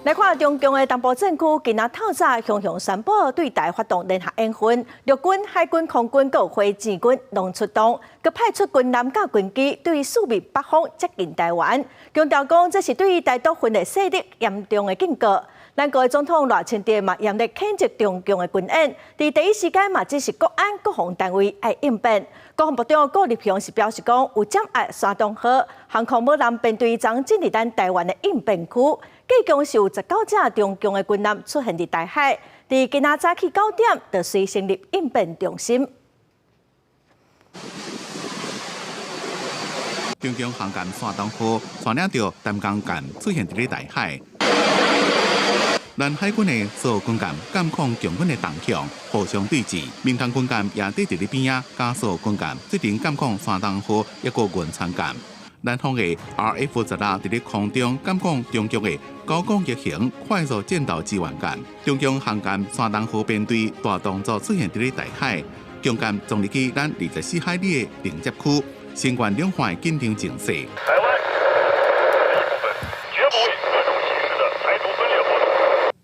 来看中共的东部战区，今仔透早雄宣布对台发动联合演训，陆军、海军、空军各火箭军拢出动，佮派出军舰甲军机对四面八方接近台湾。强调讲，这是对台独分裂势力严重的警告。咱国的总统赖清德嘛严厉谴责中共的军演，伫第一时间嘛，只是国安国防单位爱应变。国防部长顾立雄是表示讲，有掌握山东号航空母舰编队将进入咱台湾的应变区。计共是有19架中共的军舰出现伫台海，伫今仔早起9点，就随成立应变中心。中共航舰山东号带领着单钢舰出现伫台海，咱海军的所有军舰监控共军的动向，互相对峙。民航军舰也伫伫边仔，加所有军舰最近监控山东号一个运参舰。咱方的 RF-16伫咧空中监控中共的高攻翼型快速战斗支援舰，中共航舰山东号编队大动作出现伫咧台海，中间总入去咱24海里的临接区，声援两岸紧张情势。台湾一部分绝不为各种形式的台独分裂活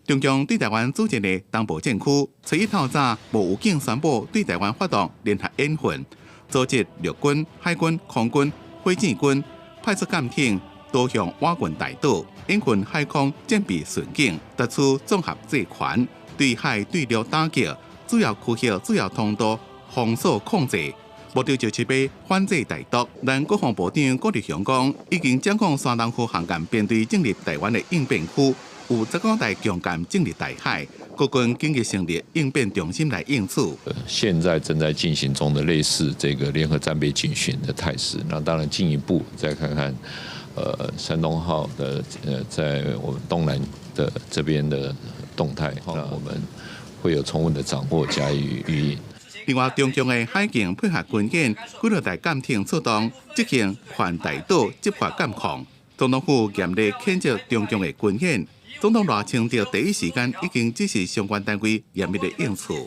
动。中共对台湾组织的东部战区，初一透早无预警宣布对台湾发动联合演训，组织陆军、海军、空军。火箭军派出舰艇多向瓦群台岛，演训海空战备顺境，突出综合制权，对海对陆打击，主要区域、主要通道封锁控制，目标就是要反制台独。咱国防部长顾立雄讲，已经掌控山东号航舰编队进入台湾的应变区，有19台强舰进入台海。国军紧急成立应变中心来应付。现在正在进行中的类似这个联合战备警巡的态势，那当然进一步再看看，山东号的在我们东南的这边的动态，那我们会有充分的掌握加以予以。另外，中共的海警配合军演，几多台舰艇出动，执行环台岛执法监控。总统府严厉谴责中共的军演。总统赖清德第一时间已经指示相关单位严密的应付。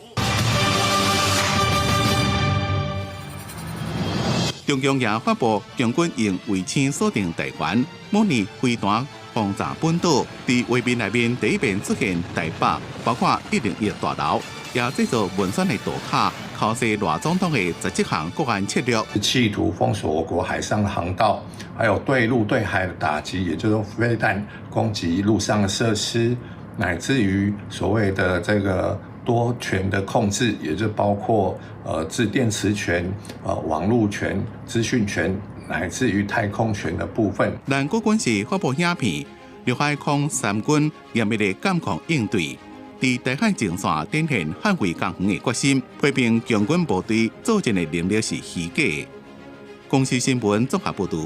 中共也发布，共军用卫星锁定台湾，模拟飞弹轰炸本岛。伫画面内面第一遍出现台北，包括101大楼，也制作文宣的大卡，考试赖总统的17项国安策略，企图封锁我国海上航道，还有对陆对海的打击，也就是飞弹攻击陆上的设施，乃至于所谓的这个多权的控制，也就包括自电磁权、网络权、资讯权，乃至于太空权的部分。咱国军是发布影片，陆海空三军严密的监控应对。伫台海前线展现捍卫港防的决心，批评共军部队组建的能力是虚假。公司新闻综合报道。